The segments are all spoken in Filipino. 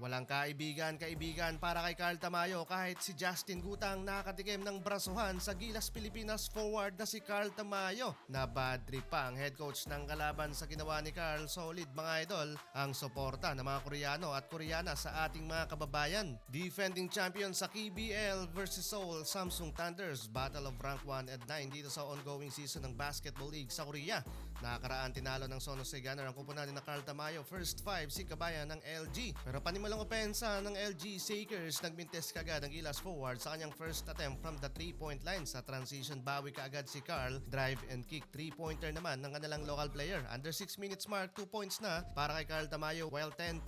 Walang kaibigan para kay Carl Tamayo kahit si Justin Gutang nakatikim ng brasuhan sa Gilas Pilipinas forward na si Carl Tamayo. Na bad trip pa ang head coach ng kalaban sa ginawa ni Carl. Solid mga idol ang suporta ng mga Koreano at Koreana sa ating mga kababayan. Defending champion sa KBL versus Seoul Samsung Thunders, Battle of Rank 1 and 9 dito sa ongoing season ng Basketball League sa Korea. Nakaraan tinalo ng Son Jose Gunner ang kupunan ni Carl Tamayo. First 5 si kabayan ng LG. Pero panimulang opensa ng LG Sakers, nagmintes kagad ang Gilas forward sa kanyang first attempt from the 3-point line. Sa transition bawi kaagad si Carl, drive and kick 3-pointer naman ng kanilang local player. Under 6 minutes mark, 2 points na para kay Carl Tamayo while 10-0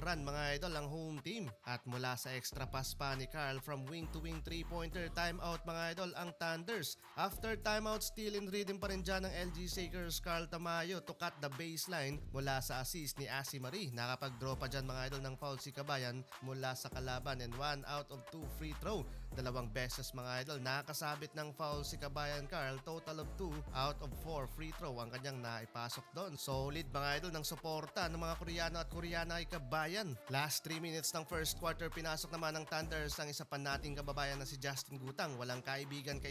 run mga idol ang home team. At mula sa extra pass pa ni Carl from wing to wing 3-pointer, timeout mga idol ang Thunders. After timeout, still in rhythm pa rin dyan ng LG Sakers. Carl Tamayo to cut the baseline mula sa assist ni Asi Marie. Nakapag-draw pa dyan mga idol ng foul si kabayan mula sa kalaban and 1 out of 2 free throw. Dalawang beses mga idol nakasabit ng foul si kabayan Carl. Total of 2 out of 4 free throw ang kanyang naipasok doon. Solid mga idol ng suporta ng mga Koreano at Koreana ay kabayan. Last 3 minutes ng first quarter, pinasok naman ng Thunders ang isa pa nating kababayan na si Justin Gutang. Walang kaibigan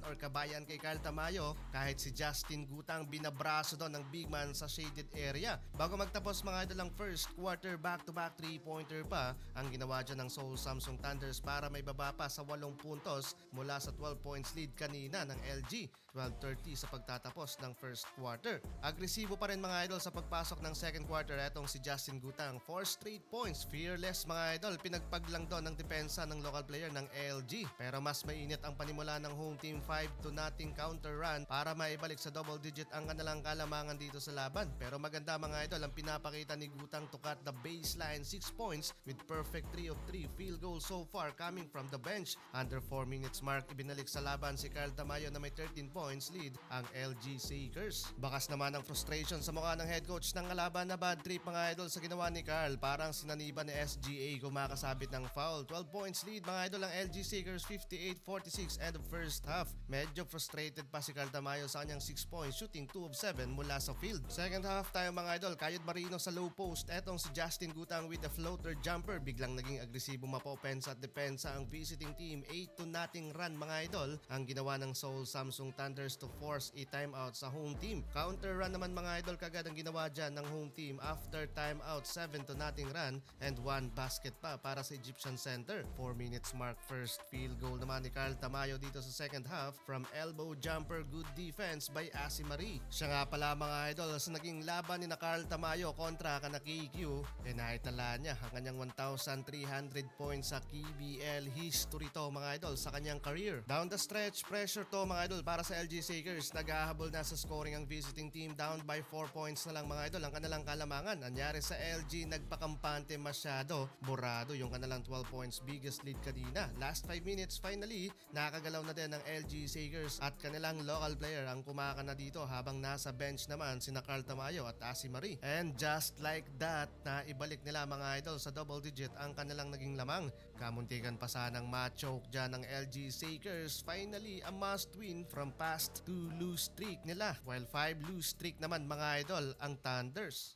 or kabayan kay Carl Tamayo kahit si Justin Gutang binabraso doon ng big man sa shaded area. Bago magtapos mga idol ang first quarter, back-to-back 3-pointer pa ang ginawa dyan ng Seoul Samsung Thunders para may baba pa sa 8 puntos mula sa 12 points lead kanina ng LG. 12:30 sa pagtatapos ng first quarter. Agresibo pa rin mga idol sa pagpasok ng second quarter. Etong si Justin Gutang, 4 straight points. Fearless mga idol, pinagpaglang doon ng depensa ng local player ng LG. Pero mas mainit ang panimula ng home team, 5-0 counter run para maibalik sa double digit ang kanilang kalamangan dito sa laban. Pero maganda mga idol ang pinapakita ni Gutang to cut the baseline, 6 points with perfect 3 of 3 field goals so far coming from the bench. Under 4 minutes mark, ibinalik sa laban si Carl Tamayo na may 13 points lead ang LG Sakers. Bakas naman ang frustration sa mukha ng head coach ng kalaban na bad trip mga idol sa ginawa ni Carl. Parang sinaniban ni SGA kumakasabit ng foul. 12 points lead mga idol ang LG Sakers, 58-46 end of first half. Medyo frustrated pa si Carl Tamayo sa kanyang 6 points shooting 2 of 7 mula sa field. Second half tayo mga idol, Kayod Marino sa low post. Etong si Justin Gutang with a floater jumper. Biglang naging agresibo mapopensa at depensa ang visiting team. 8-0 run mga idol ang ginawa ng Seoul Samsung Thunders to force a timeout sa home team. Counter run naman mga idol kagad ang ginawa dyan ng home team after timeout. 7-0 run and 1 basket pa para sa Egyptian Center. 4 minutes mark, first field goal naman ni Carl Tamayo dito sa second half from elbow jumper. Good defense by Asi Marie. Siya nga pala mga idol sa naging laban ni na Carl Tamayo kontra kana KQ, naitala niya ang kanyang 1,300 points sa KBL history to mga idol sa kanyang career. Down the stretch, pressure to mga idol para sa LG Sakers. Naghahabol na sa scoring ang visiting team, down by 4 points na lang mga idol ang kanilang kalamangan. Anyari sa LG, nagpakampante masyado. Borado yung kanilang 12 points biggest lead kanina. Last 5 minutes, finally, nakagalaw na din ng LG Sakers at kanilang local player ang kumakana dito habang nasa bench naman sina Carl Tamayo at Asi Marie. And just like that, na ibalik nila mga idol sa double digit ang kanilang naging lamang. Kamuntikan pa sanang ma-choke dyan ng LG Sakers. Finally, a must win from past 2 lose streak nila. While 5 lose streak naman mga idol ang Thunders.